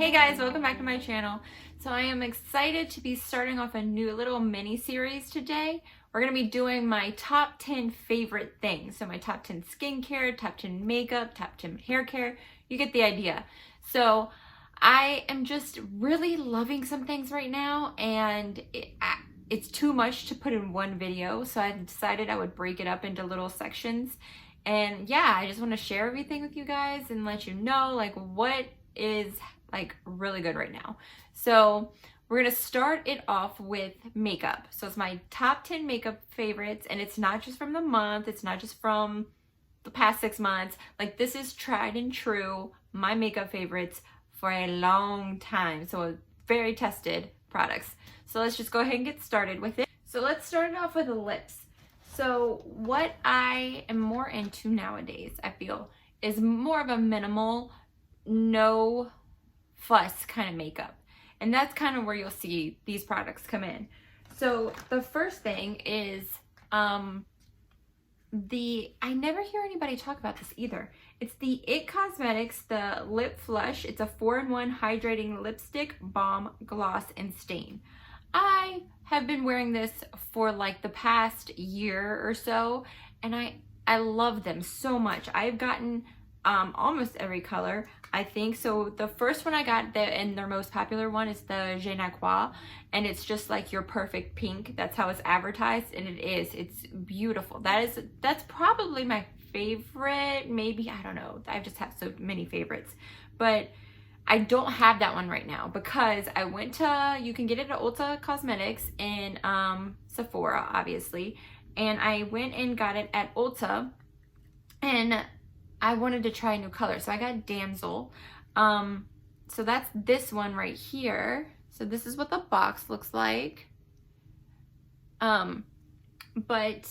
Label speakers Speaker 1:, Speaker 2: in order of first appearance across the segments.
Speaker 1: Hey guys, welcome back to my channel. So I am excited to be starting off a new little mini series today. We're going to be doing my top 10 favorite things. So my top 10 skincare, top 10 makeup, top 10 hair care. You get the idea. So I am just really loving some things right now, and it's too much to put in one video. So I decided I would break it up into little sections. And yeah, I just want to share everything with you guys and let you know like what is like really good right now. So we're gonna start it off with makeup. So it's my top 10 makeup favorites, and it's not just from the month, it's not just from the past 6 months. Like, this is tried and true, my makeup favorites for a long time. So very tested products. So let's just go ahead and get started with it. So let's start it off with the lips. So what I am more into nowadays, I feel, is more of a minimal, no fuss kind of makeup. And that's kind of where you'll see these products come in. So the first thing is I never hear anybody talk about this either. It's the IT Cosmetics, the Lip Flush. It's a 4-in-1 hydrating lipstick, balm, gloss, and stain. I have been wearing this for like the past year or so, and I love them so much. I've gotten almost every color, I think. So the first one I got, and their most popular one, is the Je ne Quoi, and it's just like your perfect pink. That's how it's advertised, and it is. It's beautiful. That's probably my favorite. Maybe, I don't know. I just have so many favorites, but I don't have that one right now because I went to, you can get it at Ulta Cosmetics in Sephora, obviously, and I went and got it at Ulta, and I wanted to try a new color, so I got Damsel. So that's this one right here. So this is what the box looks like. But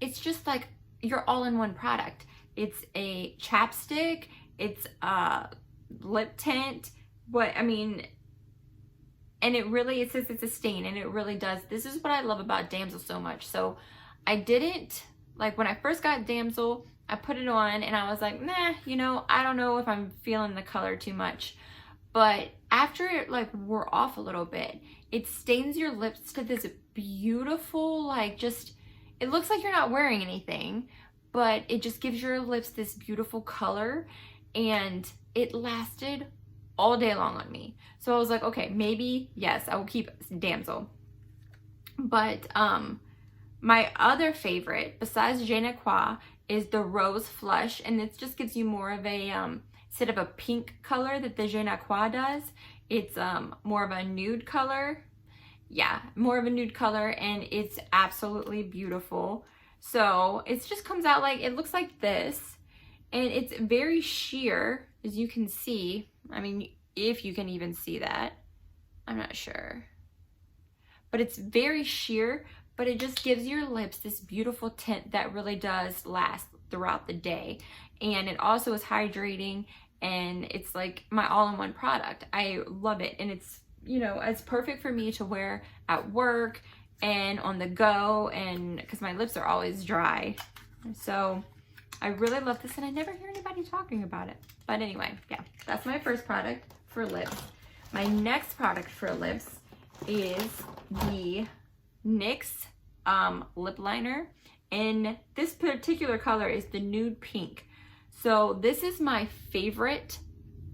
Speaker 1: it's just like your all-in-one product. It's a chapstick, it's a lip tint, and it says it's a stain, and it really does. This is what I love about Damsel so much. So I didn't, like, when I first got Damsel, I put it on and I was like, nah, I don't know if I'm feeling the color too much. But after it like wore off a little bit, it stains your lips to this beautiful, like, just, it looks like you're not wearing anything, but it just gives your lips this beautiful color, and it lasted all day long on me. So I was like, okay, maybe, yes, I will keep Damsel. But my other favorite, besides Je ne Quoi, is the Rose Flush, and it just gives you more of a, instead of a pink color that the Je ne Quoi does, it's more of a nude color. Yeah, more of a nude color, and it's absolutely beautiful. So it just comes out like, it looks like this, and it's very sheer, as you can see. I mean, if you can even see that, I'm not sure. But it's very sheer, but it just gives your lips this beautiful tint that really does last throughout the day. And it also is hydrating, and it's like my all-in-one product. I love it, and it's, it's perfect for me to wear at work and on the go, and because my lips are always dry. So I really love this, and I never hear anybody talking about it. But anyway, yeah, that's my first product for lips. My next product for lips is the NYX lip liner, and this particular color is the nude pink. So this is my favorite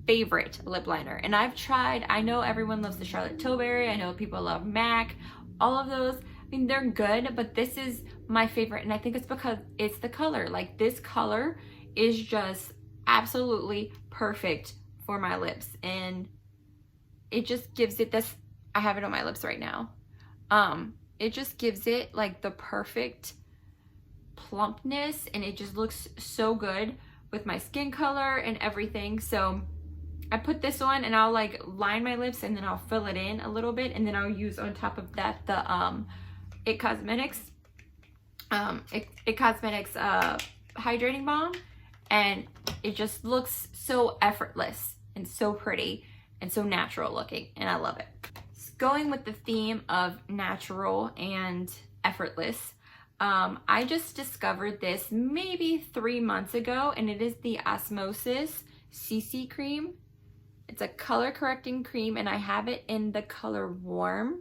Speaker 1: lip liner, and I've tried, I know everyone loves the Charlotte Tilbury, I know people love MAC, all of those. I mean, they're good, but this is my favorite, and I think it's because it's the color. Like, this color is just absolutely perfect for my lips, and it just gives it this, I have it on my lips right now. It just gives it like the perfect plumpness, and it just looks so good with my skin color and everything. So I put this on, and I'll like line my lips, and then I'll fill it in a little bit, and then I'll use on top of that the IT Cosmetics hydrating balm, and it just looks so effortless and so pretty and so natural looking, and I love it. Going with the theme of natural and effortless, I just discovered this maybe 3 months ago, and it is the Osmosis CC Cream. It's a color correcting cream, and I have it in the color Warm.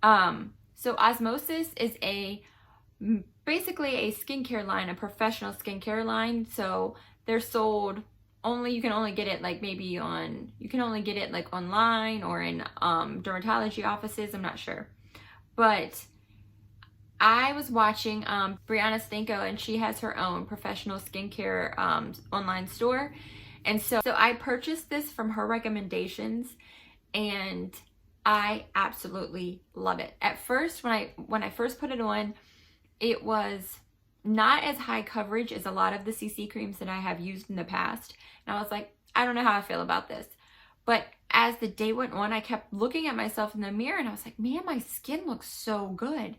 Speaker 1: So Osmosis is basically a skincare line, a professional skincare line. So they're sold you can only get it like maybe you can only get it like online or in dermatology offices. I'm not sure. But I was watching Brianna Stanko, and she has her own professional skincare online store. And so I purchased this from her recommendations, and I absolutely love it. At first, when I first put it on, it was not as high coverage as a lot of the CC creams that I have used in the past. And I was like, I don't know how I feel about this. But as the day went on, I kept looking at myself in the mirror, and I was like, man, my skin looks so good.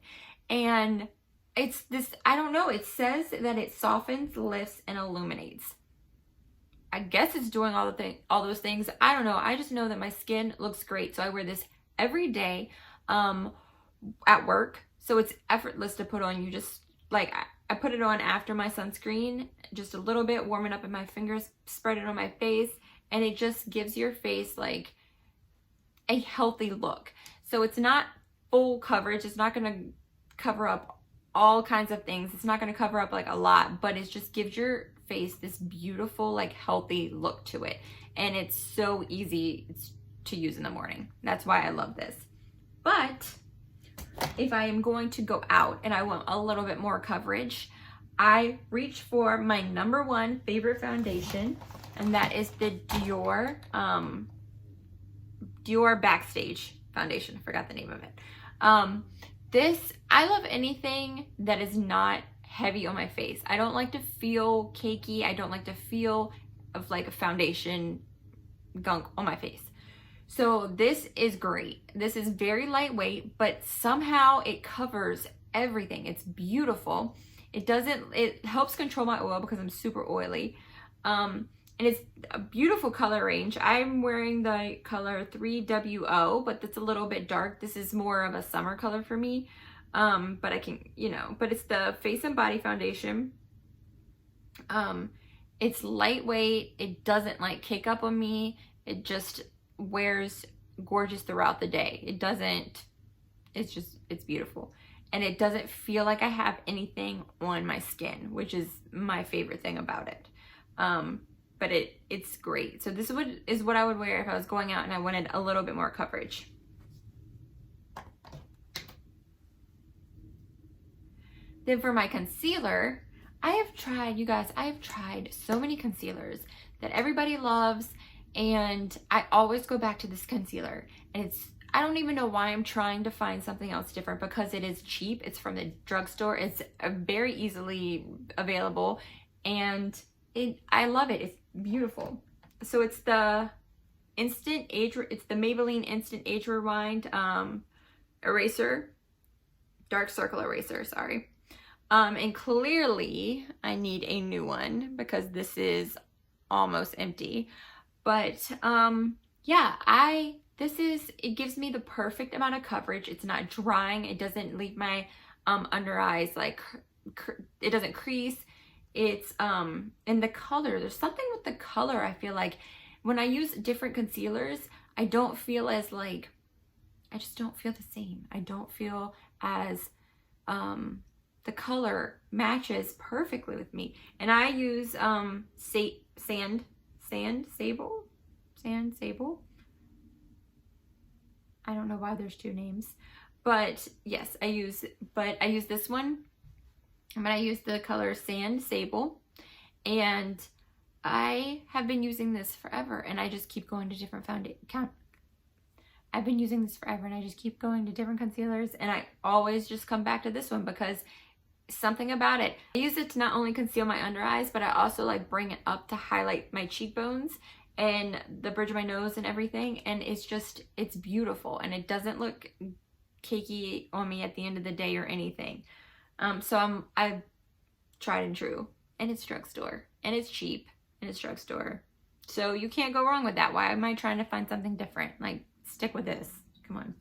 Speaker 1: And it's this, I don't know, it says that it softens, lifts, and illuminates. I guess it's doing all those things. I don't know. I just know that my skin looks great. So I wear this every day at work. So it's effortless to put on. You just, like, I put it on after my sunscreen, just a little bit, warm it up in my fingers, spread it on my face, and it just gives your face like a healthy look. So it's not full coverage. It's not going to cover up all kinds of things. It's not going to cover up like a lot, but it just gives your face this beautiful, like, healthy look to it. And it's so easy to use in the morning. That's why I love this. But if I am going to go out and I want a little bit more coverage, I reach for my #1 favorite foundation, and that is the Dior Backstage foundation. I forgot the name of it. I love anything that is not heavy on my face. I don't like to feel cakey. I don't like to feel of like a foundation gunk on my face. So this is great. This is very lightweight, but somehow it covers everything. It's beautiful. It helps control my oil because I'm super oily. And it's a beautiful color range. I'm wearing the color 3WO, but that's a little bit dark. This is more of a summer color for me. But I can, but it's the Face and Body Foundation. It's lightweight. It doesn't like kick up on me. It just wears gorgeous throughout the day. It's beautiful. And it doesn't feel like I have anything on my skin, which is my favorite thing about it. But it's great. So this is what I would wear if I was going out and I wanted a little bit more coverage. Then for my concealer, I have tried so many concealers that everybody loves, and I always go back to this concealer. And I don't even know why I'm trying to find something else different, because it is cheap. It's from the drugstore. It's very easily available, and I love it. It's beautiful. So it's the Maybelline Instant Age Rewind eraser, dark circle eraser, sorry. And clearly I need a new one because this is almost empty. But yeah, it gives me the perfect amount of coverage. It's not drying. It doesn't leave my under eyes like it doesn't crease. It's in the color. There's something with the color. I feel like when I use different concealers, I don't feel as like, I just don't feel the same. I don't feel as the color matches perfectly with me. And I use Sand Sable. I don't know why there's two names, but yes, I use this one. But I use the color Sand Sable, and I have been using this forever, and I just keep going to different I've been using this forever, and I just keep going to different concealers, and I always just come back to this one because something about it. I use it to not only conceal my under eyes, but I also like bring it up to highlight my cheekbones and the bridge of my nose and everything, and it's beautiful, and it doesn't look cakey on me at the end of the day or anything. So I've tried and true, and it's drugstore, and it's cheap, and it's drugstore. So you can't go wrong with that. Why am I trying to find something different? Like, stick with this. Come on.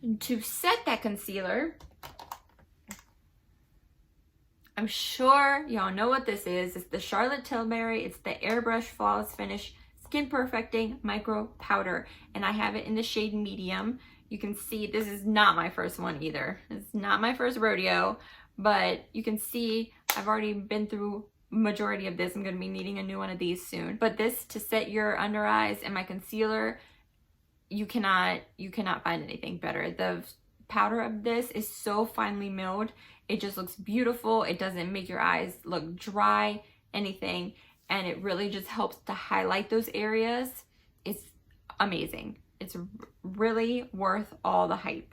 Speaker 1: And to set that concealer, I'm sure y'all know what this is. It's the Charlotte Tilbury. It's the Airbrush Flawless Finish Skin Perfecting Micro Powder. And I have it in the shade medium. You can see this is not my first one either. It's not my first rodeo, but you can see I've already been through majority of this. I'm going to be needing a new one of these soon. But this to set your under eyes and my concealer, you cannot find anything better. The powder of this is so finely milled. It just looks beautiful. It doesn't make your eyes look dry, anything. And it really just helps to highlight those areas. It's amazing. It's really worth all the hype.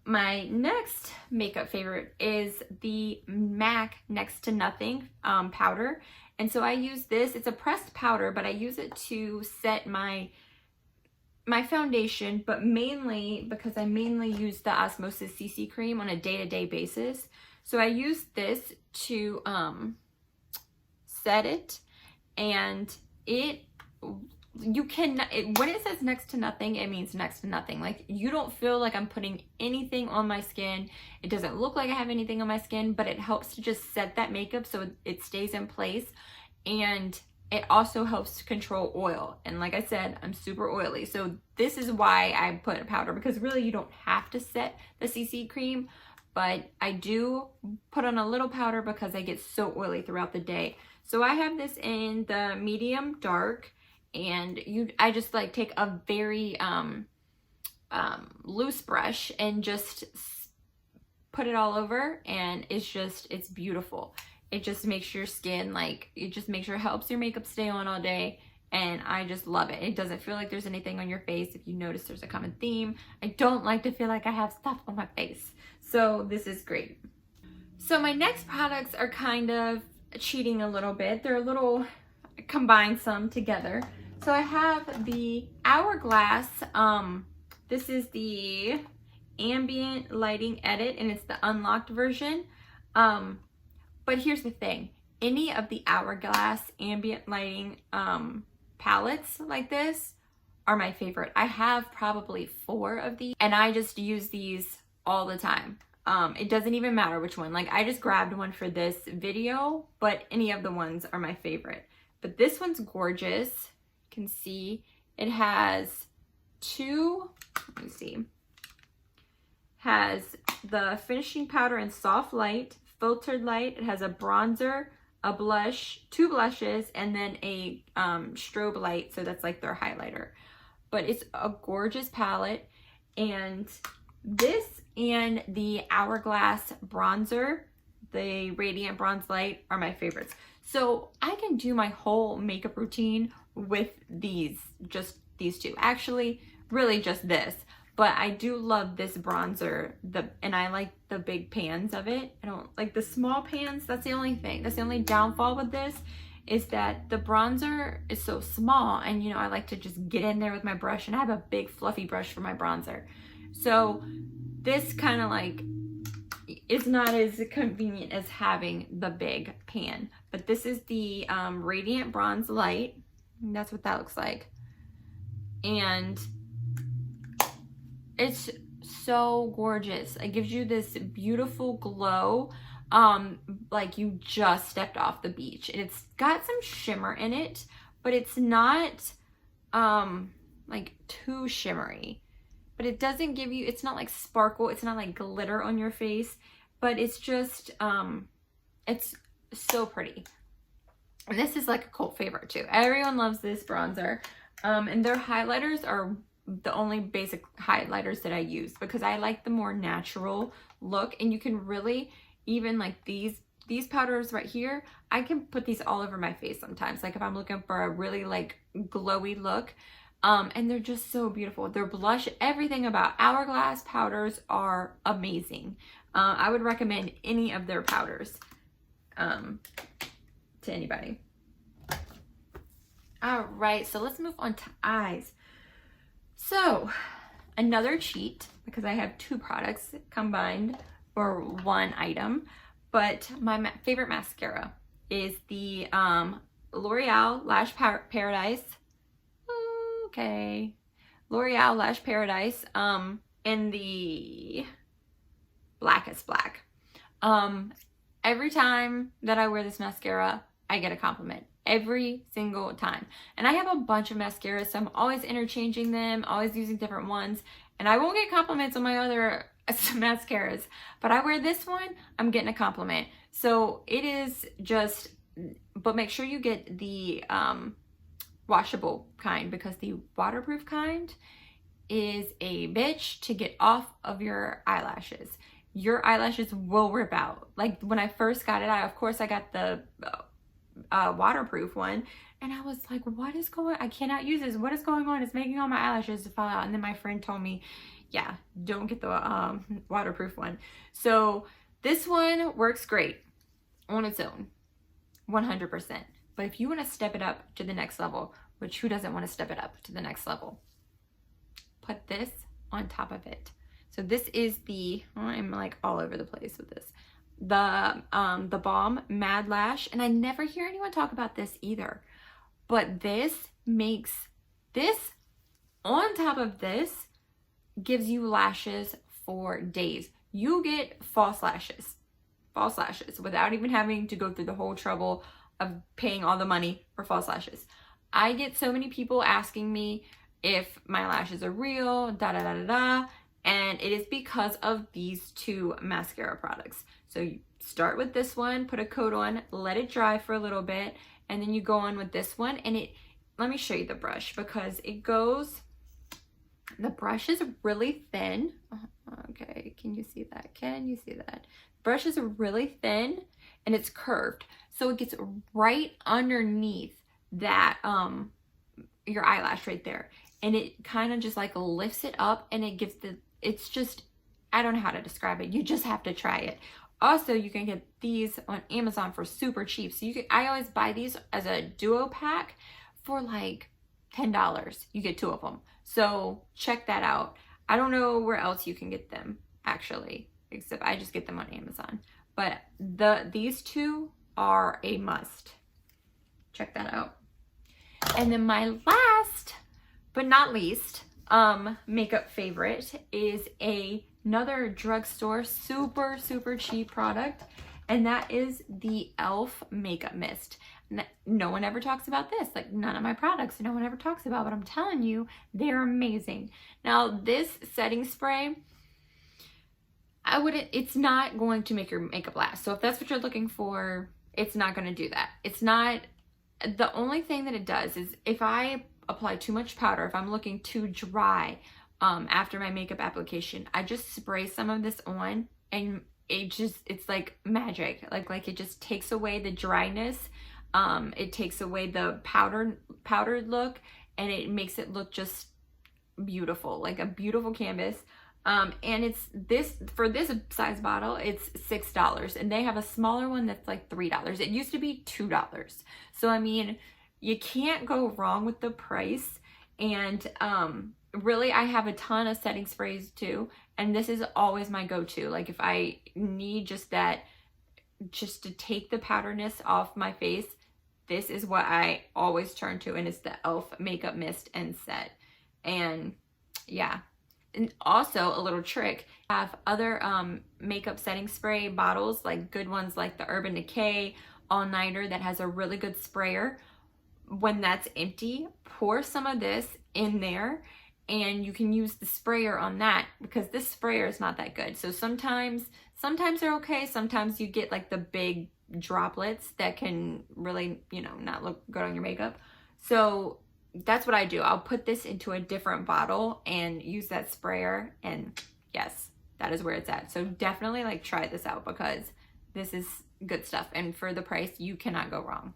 Speaker 1: My next makeup favorite is the MAC Next to Nothing powder. And so I use this. It's a pressed powder, but I use it to set my foundation, but mainly because I mainly use the Osmosis CC Cream on a day-to-day basis. So I use this to set it, and when it says next to nothing, it means next to nothing. Like, you don't feel like I'm putting anything on my skin. It doesn't look like I have anything on my skin, but it helps to just set that makeup so it stays in place. And it also helps to control oil. And like I said, I'm super oily. So this is why I put a powder, because really you don't have to set the CC cream, but I do put on a little powder because I get so oily throughout the day. So I have this in the medium dark, and I just like take a very loose brush and just put it all over, and it's beautiful. It just makes your skin, it helps your makeup stay on all day, and I just love it. It doesn't feel like there's anything on your face. If you notice, there's a common theme. I don't like to feel like I have stuff on my face. So this is great. So my next products are kind of cheating a little bit. They're a little combined some together. So I have the Hourglass. This is the Ambient Lighting Edit, and it's the unlocked version. But here's the thing, any of the Hourglass ambient lighting palettes like this are my favorite. I have probably 4 of these, and I just use these all the time. It doesn't even matter which one. Like, I just grabbed one for this video, but any of the ones are my favorite. But this one's gorgeous. You can see it has let me see, has the finishing powder and soft light, filtered light. It has a bronzer, a blush, 2 blushes, and then a strobe light, so that's like their highlighter. But it's a gorgeous palette, and this and the Hourglass bronzer, the Radiant Bronze Light, are my favorites. So I can do my whole makeup routine with just these 2. Actually, really just this. But I do love this bronzer, and I like the big pans of it. I don't like the small pans. That's the only thing. That's the only downfall with this, is that the bronzer is so small, and I like to just get in there with my brush, and I have a big fluffy brush for my bronzer. So this kind of is not as convenient as having the big pan. But this is the Radiant Bronze Light. And that's what that looks like. And it's so gorgeous. It gives you this beautiful glow, like you just stepped off the beach. And it's got some shimmer in it, but it's not like too shimmery. But it doesn't give you, it's not like sparkle, it's not like glitter on your face, but it's just, it's so pretty. And this is like a cult favorite too. Everyone loves this bronzer. And their highlighters are the only basic highlighters that I use, because I like the more natural look. And you can really, even like these powders right here, I can put these all over my face sometimes, like if I'm looking for a really like glowy look. And they're just so beautiful. Their blush, everything about Hourglass powders are amazing. I would recommend any of their powders to anybody. All right, so let's move on to eyes. So another cheat, because I have 2 products combined for 1 item, but my favorite mascara is the L'Oreal Lash Paradise. Okay, L'Oreal Lash Paradise in the Blackest Black. Every time that I wear this mascara, I get a compliment. Every single time. And I have a bunch of mascaras, so I'm always interchanging them, always using different ones. And I won't get compliments on my other mascaras. But I wear this one, I'm getting a compliment. So it is just, but make sure you get the washable kind, because the waterproof kind is a bitch to get off of your eyelashes. Your eyelashes will rip out. Like when I first got it, of course I got the waterproof one, and I was like, what is going on? I cannot use this. What is going on? It's making all my eyelashes fall out. And then my friend told me, yeah, don't get the waterproof one. So this one works great on its own, 100%. But if you want to step it up to the next level, which who doesn't want to step it up to the next level, put this on top of it. So this is the, I'm like all over the place with this, the Balm Mad Lash, and I never hear anyone talk about this either, but this makes, this on top of this gives you lashes for days. You get false lashes without even having to go through the whole trouble of paying all the money for false lashes. I get so many people asking me if my lashes are real, and it is because of these two mascara products. So you start with this one, put a coat on, let it dry for a little bit, and then you go on with this one. And it, let me show you the brush, because it goes, the brush is really thin. Okay, can you see that? Can you see that? Brush is really thin and it's curved, so it gets right underneath that your eyelash right there, and it kind of just like lifts it up, and it gives the, it's just, I don't know how to describe it. You just have to try it. Also, you can get these on Amazon for super cheap. So you can, I always buy these as a duo pack for like $10. You get 2 of them. So check that out. I don't know where else you can get them actually, except I just get them on Amazon. But these two are a must. Check that out. And then my last but not least makeup favorite is another drugstore super cheap product, and that is the e.l.f. makeup mist. No one ever talks about this, like none of my products no one ever talks about, but I'm telling you, they're amazing. Now this setting spray, it's not going to make your makeup last. So if that's what you're looking for, it's not going to do that. It's not, the only thing that it does is if I apply too much powder, if I'm looking too dry after my makeup application, I just spray some of this on, and it's like magic. Like it just takes away the dryness. It takes away the powdered look, and it makes it look just beautiful, like a beautiful canvas. And it's this, for this size bottle, it's $6, and they have a smaller one that's like $3. It used to be $2. So I mean, you can't go wrong with the price. And really, I have a ton of setting sprays too, and this is always my go-to. Like if I need just to take the powderness off my face, this is what I always turn to, and it's the e.l.f. makeup mist and set. And yeah. And also a little trick, I have other makeup setting spray bottles, like good ones like the Urban Decay All Nighter that has a really good sprayer. When that's empty, pour some of this in there, and you can use the sprayer on that, because this sprayer is not that good. So sometimes they're okay. Sometimes you get like the big droplets that can really, you know, not look good on your makeup. So that's what I do. I'll put this into a different bottle and use that sprayer, and yes, that is where it's at. So definitely like try this out, because this is good stuff, and for the price, you cannot go wrong.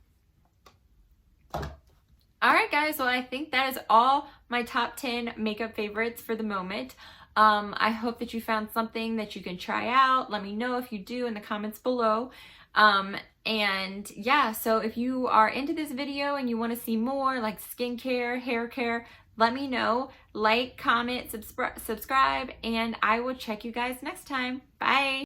Speaker 1: All right, guys, well, I think that is all my top 10 makeup favorites for the moment. I hope that you found something that you can try out. Let me know if you do in the comments below. And yeah, so if you are into this video and you want to see more like skincare, hair care, let me know. Like, comment, subscribe, and I will check you guys next time. Bye.